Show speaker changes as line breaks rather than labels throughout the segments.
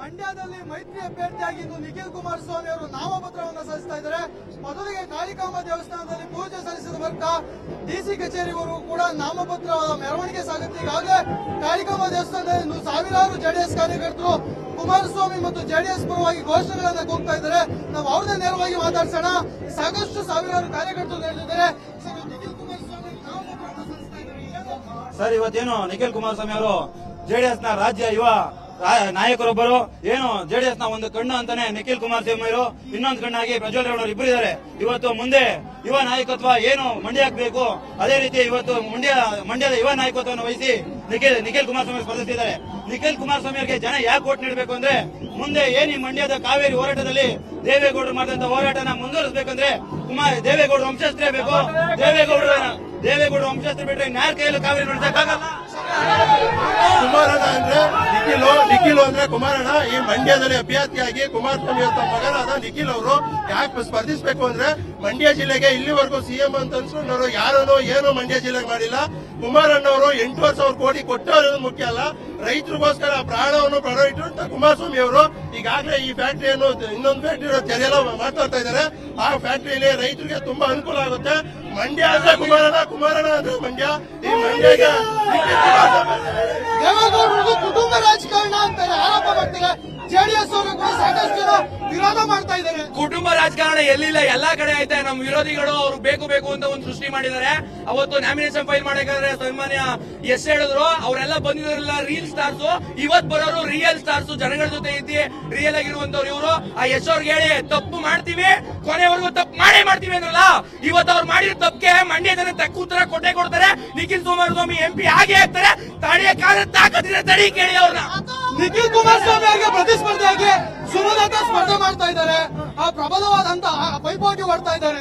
ಮಂಡ್ಯದಲ್ಲಿ ಮೈತ್ರಿ ಅಭ್ಯರ್ಥಿಯಾಗಿ ನಿಖಿಲ್ ಕುಮಾರಸ್ವಾಮಿ ಅವರು ನಾಮಪತ್ರವನ್ನು ಸಲ್ಲಿಸ್ತಾ ಇದ್ದಾರೆ. ಮೊದಲಿಗೆ ಕಾಳಿಕಾಂಬ ದೇವಸ್ಥಾನದಲ್ಲಿ ಪೂಜೆ ಸಲ್ಲಿಸಿದ ಬಳಿಕ ಡಿಸಿ ಕಚೇರಿವರೆಗೂ ಕೂಡ ನಾಮಪತ್ರ ಮೆರವಣಿಗೆ ಸಾಗುತ್ತೆ. ಈಗಾಗಲೇ ಕಾಳಿಕಾಂಬ ದೇವಸ್ಥಾನದಲ್ಲಿ ಸಾವಿರಾರು ಜೆಡಿಎಸ್ ಕಾರ್ಯಕರ್ತರು ಕುಮಾರಸ್ವಾಮಿ ಮತ್ತು ಜೆಡಿಎಸ್ ಪರವಾಗಿ ಘೋಷಣೆಗಳನ್ನ ಕೂಗ್ತಾ ಇದ್ದಾರೆ. ನಾವು ಅವ್ರನ್ನ ನೇರವಾಗಿ ಮಾತಾಡ್ಸೋಣ. ಸಾಕಷ್ಟು ಸಾವಿರಾರು ಕಾರ್ಯಕರ್ತರು ನಡೆದಿದ್ದಾರೆ. ನಿಖಿಲ್ ಕುಮಾರಸ್ವಾಮಿ ನಾಮಪತ್ರ ಸಲ್ಲಿಸ್ತಾ ಇದ್ದಾರೆ.
ಸರ್, ಇವತ್ತೇನು ನಿಖಿಲ್ ಕುಮಾರಸ್ವಾಮಿ ಅವರು ಜೆಡಿಎಸ್ ನ ರಾಜ್ಯ ಯುವ ನಾಯಕರೊಬ್ಬರು, ಏನು ಜೆಡಿಎಸ್ ನ ಒಂದು ಕಣ್ಣು ಅಂತಾನೆ ನಿಖಿಲ್ ಕುಮಾರಸ್ವಾಮಿ ಅವರು, ಇನ್ನೊಂದು ಕಣ್ಣಾಗಿ ಪ್ರಜ್ವಲ್ ರೇವಣ್ಣ ಅವರು ಇಬ್ಬರಿದ್ದಾರೆ. ಇವತ್ತು ಮುಂದೆ ಯುವ ನಾಯಕತ್ವ ಏನು ಮಂಡ್ಯಕ್ಕೆ ಬೇಕು, ಅದೇ ರೀತಿ ಇವತ್ತು ಮಂಡ್ಯದ ಯುವ ನಾಯಕತ್ವವನ್ನು ವಹಿಸಿ ನಿಖಿಲ್ ಕುಮಾರಸ್ವಾಮಿ ಸ್ಪರ್ಧಿಸಿದ್ದಾರೆ. ನಿಖಿಲ್ ಕುಮಾರಸ್ವಾಮಿ ಅವರಿಗೆ ಜನ ಯಾಕೆ ವೋಟ್ ನೀಡಬೇಕು ಅಂದ್ರೆ, ಮುಂದೆ ಏನ್ ಈ ಮಂಡ್ಯದ ಕಾವೇರಿ ಹೋರಾಟದಲ್ಲಿ ದೇವೇಗೌಡರು ಮಾಡಿದಂತ ಹೋರಾಟನ ಮುಂದುವರಿಸಬೇಕಂದ್ರೆ ದೇವೇಗೌಡರು ವಂಶಸ್ಥರೇ ಬೇಕು. ದೇವೇಗೌಡರು ವಂಶಸ್ಥರು ಬಿಟ್ಟರೆ ಯಾರ ಕೈಯಲ್ಲೂ ಕಾವೇರಿ ನಡೆಸಕ್ಕಾಗಲ್ಲ.
ಕುಮಾರಣ್ಣ ಅಂದ್ರೆ ನಿಖಿಲ್ ಅಂದ್ರೆ ಕುಮಾರಣ್ಣ ಈ ಮಂಡ್ಯದಲ್ಲಿ ಅಭ್ಯರ್ಥಿಯಾಗಿ ಕುಮಾರಸ್ವಾಮಿ ಅವರ ಮಗನಾದ ನಿಖಿಲ್ ಅವರು ಯಾಕೆ ಸ್ಪರ್ಧಿಸಬೇಕು ಅಂದ್ರೆ, ಮಂಡ್ಯ ಜಿಲ್ಲೆಗೆ ಇಲ್ಲಿವರೆಗೂ ಸಿಎಂ ಅಂತ ಅನ್ಸ್ಕೊಂಡವರು ಯಾರನ್ನೋ ಏನೋ ಮಂಡ್ಯ ಜಿಲ್ಲೆಗೆ ಮಾಡಿಲ್ಲ. ಕುಮಾರಣ್ಣ ಅವರು 8,000 ಕೋಟಿ ಕೊಟ್ಟೋದು ಮುಖ್ಯ ಅಲ್ಲ, ರೈತರಿಗೋಸ್ಕರ ಪ್ರಾಣವನ್ನು ಪಣ ಇಟ್ಟಂತ ಕುಮಾರಸ್ವಾಮಿ ಅವರು ಈಗಾಗಲೇ ಈ ಫ್ಯಾಕ್ಟರಿಯನ್ನು ಇನ್ನೊಂದು ಫ್ಯಾಕ್ಟರಿ ತೆರೆಯಲ್ಲ ಮಾಡ್ತಾ ಇದ್ದಾರೆ. ಆ ಫ್ಯಾಕ್ಟರಿಯಲ್ಲಿ ರೈತರಿಗೆ ತುಂಬಾ ಅನುಕೂಲ ಆಗುತ್ತೆ. ಮಂಡ್ಯ ಅಂದ್ರೆ ಕುಮಾರಣ್ಣ ಅಂದ್ರೆ ಮಂಡ್ಯ. ಈ ಮಂಡ್ಯಗೆ
ದೇವೇಗೌಡರು ಕುಟುಂಬ ರಾಜಕಾರಣ ಅಂತಾರೆ, ಆರೋಪ ಮಾಡ್ತಾರೆ. ಜೆಡಿಎಸ್ ಅವರು ಕೂಡ ಸಾಕಷ್ಟು ಜನ ವಿರೋಧ ಮಾಡ್ತಾ ಇದ್ದಾರೆ.
ಕುಟುಂಬ ರಾಜಕಾರಣ ಎಲ್ಲಿಲ್ಲ, ಎಲ್ಲಾ ಕಡೆ ಐತೆ. ನಮ್ಮ ವಿರೋಧಿಗಳು ಅವರು ಬೇಕು ಅಂತ ಒಂದು ಸೃಷ್ಟಿ ಮಾಡಿದ್ದಾರೆ. ಅವತ್ತು ನಾಮಿನೇಷನ್ ಫೈಲ್ ಮಾಡಬೇಕಾದ್ರೆ ಸನ್ಮಾನ್ಯ ಎಸ್ ಹೇಳಿದ್ರು, ಅವರೆಲ್ಲ ಬಂದಿದ್ರಲ್ಲ ರೀಲ್ ಸ್ಟಾರ್ಸ್, ಇವತ್ ಬರೋರು ರಿಯಲ್ ಸ್ಟಾರ್ಸ್, ಜನಗಳ ಜೊತೆ ಇದ್ದಿ ರಿಯಲ್ ಆಗಿರುವಂತವ್ರು ಇವರು. ಆ ಯಶ್ ಅವ್ರಿಗೆ ಹೇಳಿ ತಪ್ಪು ಮಾಡ್ತೀವಿ, ಕೊನೆವರೆಗೂ ತಪ್ಪು ಮಾಡ್ತೀವಿ ಅಂದ್ರಲ್ಲ, ಇವತ್ತು ಅವ್ರು ಮಾಡಿರೋ ತಪ್ಪಿಗೆ ಮಂಡ್ಯ ಜನ ತಕ್ಕ ಉತ್ತರ ಕೊಡ್ತಾರೆ. ನಿಖಿಲ್ ಕುಮಾರಸ್ವಾಮಿ MP ಆಗೇ ಆಗ್ತಾರೆ. ತಡೆಯಕ್ಕಾದ್ರೆ ತಾಕತ್ತಿದ್ರೆ ತಡಿ, ಕೇಳಿ ಅವ್ರನ್ನ.
ನಿಖಿಲ್ ಕುಮಾರಸ್ವಾಮಿ ಅವರಿಗೆ ಪ್ರತಿಸ್ಪರ್ಧಿಯಾಗಿ ಸುಮಲತಾ ಸ್ಪರ್ಧೆ ಮಾಡ್ತಾ ಇದ್ದಾರೆ. ಆ ಪ್ರಬಲವಾದಂತ ಪೈಪೋಟಿ ಮಾಡ್ತಾ ಇದ್ದಾರೆ.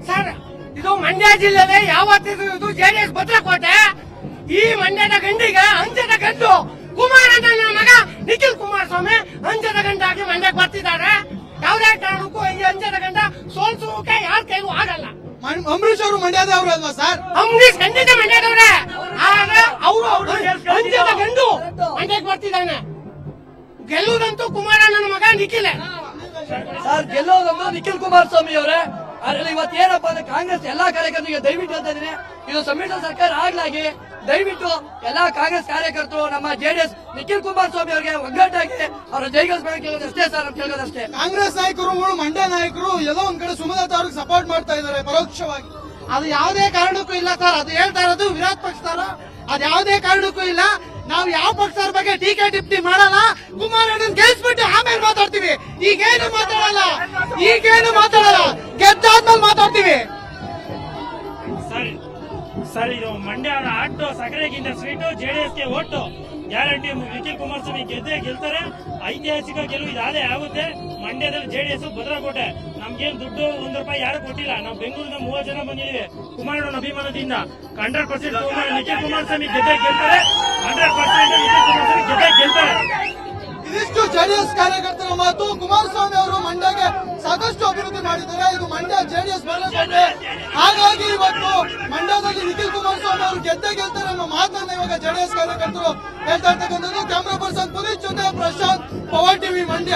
ಸರ್, ಇದು ಮಂಡ್ಯ ಜಿಲ್ಲೆಯಲ್ಲಿ ಯಾವತ್ತಿದು ಜೆಡಿಎಸ್ ಭದ್ರಕೋಟೆ. ಈ ಮಂಡ್ಯದ ಗಂಡಿಗೆ ಅಂಜದ ಗಂಡು ಕುಮಾರಣ್ಣನ ಮಗ ನಿಖಿಲ್ ಕುಮಾರಸ್ವಾಮಿ ಅಂಜದ ಗಂಡಾಗಿ ಮಂಡ್ಯಕ್ಕೆ ಬರ್ತಿದ್ದಾರೆ. ಯಾವುದೇ ಕಾರಣಕ್ಕೂ ಈ ಅಂಜದ ಗಂಡ ಸೋಲ್ಸೋಕೆ ಯಾರ ಕೈಗೂ ಆಗಲ್ಲ.
ಅಂಬರೀಶ್ ಅವರು ಮಂಡ್ಯದವರು ಅಲ್ವಾ ಸರ್?
ಅಂಬರೀಶ್ ಖಂಡಿತ ಮಂಡ್ಯದವ್ರೆ, ಆದ್ರೆ ಅವರು ಅಂಜದ ಗಂಡು ಮಂಡ್ಯಕ್ಕೆ ಬರ್ತಿದ್ದಾನೆ. ಗೆಲ್ಲುವುದಂತೂ ಕುಮಾರಣ್ಣನ ಮಗ ನಿಖಿಲ್.
ಸರ್, ಗೆಲ್ಲೋದಂತೂ ನಿಖಿಲ್ ಕುಮಾರಸ್ವಾಮಿ ಅವರೇ. ಅದ್ರಲ್ಲಿ ಇವತ್ತೇನಪ್ಪ ಅಂದ್ರೆ ಕಾಂಗ್ರೆಸ್ ಎಲ್ಲಾ ಕಾರ್ಯಕರ್ತರಿಗೆ ದಯವಿಟ್ಟು ಹೇಳ್ತಾ ಇದೀನಿ, ಇದು ಸಮ್ಮಿಶ್ರ ಸರ್ಕಾರ ಆಗ್ಲಾಗಿ ದಯವಿಟ್ಟು ಎಲ್ಲಾ ಕಾಂಗ್ರೆಸ್ ಕಾರ್ಯಕರ್ತರು ನಮ್ಮ ಜೆಡಿಎಸ್ ನಿಖಿಲ್ ಕುಮಾರಸ್ವಾಮಿ ಅವರಿಗೆ ಒಗ್ಗಟ್ಟಾಗಿ ಅವರ ಜೈಗಳಿಸಬೇಕು ಕೇಳೋದಷ್ಟೇ ಸರ್, ನಮ್ಗೆ ಕೇಳೋದಷ್ಟೇ.
ಕಾಂಗ್ರೆಸ್ ನಾಯಕರು ಮಂಡ್ಯ ನಾಯಕರು ಎಲ್ಲೋ ಒಂದ್ ಕಡೆ ಸುಮಲತಾ ಅವ್ರಿಗೆ ಸಪೋರ್ಟ್ ಮಾಡ್ತಾ ಇದ್ದಾರೆ ಪರೋಕ್ಷವಾಗಿ.
ಅದು ಯಾವುದೇ ಕಾರಣಕ್ಕೂ ಇಲ್ಲ ಸರ್. ಅದು ಹೇಳ್ತಾ ಇರೋದು ವಿರೋಧ ಪಕ್ಷದವರು. ಅದು ಯಾವುದೇ ಕಾರಣಕ್ಕೂ ಇಲ್ಲ. ನಾವು ಯಾವ ಪಕ್ಷದ ಬಗ್ಗೆ ಟೀಕೆ ಟಿಪ್ಪಣಿ ಮಾಡಲ್ಲ. ಕುಮಾರಣ್ಣನ್ ಗೆಲ್ಸ್ಬಿಟ್ಟು ಆಮೇಲೆ ಮಾತಾಡ್ತೀವಿ. ಈಗೇನು ಮಾತಾಡಲ್ಲ, ಗೆದ್ದಾದ್ಮೇಲೆ ಮಾತಾಡ್ತೀವಿ.
ಸರ್, ಇದು ಮಂಡ್ಯ ಆಟೋ ಸಕ್ಕರೆಗಿಂತ ಸ್ವೀಟು, ಜೆಡಿಎಸ್ಗೆ ಓಟು ಗ್ಯಾರಂಟಿ. ನಿಖಿಲ್ ಕುಮಾರಸ್ವಾಮಿ ಗೆಲ್ತಾರೆ. ಐತಿಹಾಸಿಕ ಗೆಲುವು ಇದಾದೇ ಆಗುತ್ತೆ. ಮಂಡ್ಯದಲ್ಲಿ ಜೆಡಿಎಸ್ ಭದ್ರಕೋಟೆ. ನಮ್ಗೇನ್ ದುಡ್ಡು ₹1 ಯಾರು ಕೊಟ್ಟಿಲ್ಲ. ನಾವು ಬೆಂಗಳೂರಿನ 30 ಜನ ಬಂದಿದ್ದೀವಿ ಕುಮಾರಣ್ಣನ ಅಭಿಮಾನದಿಂದ. 100% ನಿಖಿಲ್ ಕುಮಾರಸ್ವಾಮಿ ಗೆಲ್ತಾರೆ. 100% ನಿಖಿಲ್ ಕುಮಾರಸ್ವಾಮಿ ಗೆಲ್ತಾರೆ.
ಇದಿಷ್ಟು ಜೆಡಿಎಸ್ ಕಾರ್ಯಕರ್ತರ ಮಾತು. ಕುಮಾರಸ್ವಾಮಿ ಅವರು ಮಂಡ್ಯಗೆ ಸಾಕಷ್ಟು ಅಭಿವೃದ್ಧಿ ಮಾಡಿದ್ದಾರೆ. ಇದು ಮಂಡ್ಯ ಜೆಡಿಎಸ್ ಬರಲೇ. ಹಾಗಾಗಿ ಇವತ್ತು ಮಂಡ್ಯದಲ್ಲಿ ನಿಖಿಲ್ ಕುಮಾರಸ್ವಾಮಿ ಅವರು ಗೆಲ್ತಾರೆ ಅನ್ನೋ ಮಾತನ್ನ ಇವಾಗ ಜೆಡಿಎಸ್ ಕಾರ್ಯಕರ್ತರು ಹೇಳ್ತಾ ಇರ್ತಕ್ಕಂಥದ್ದು. ಕ್ಯಾಮರಾ ಪರ್ಸನ್ ಪುನೀತ್ ಜೊತೆ ಪ್ರಶಾಂತ್, ಪವರ್ ಟಿವಿ ಮಂಡ್ಯ.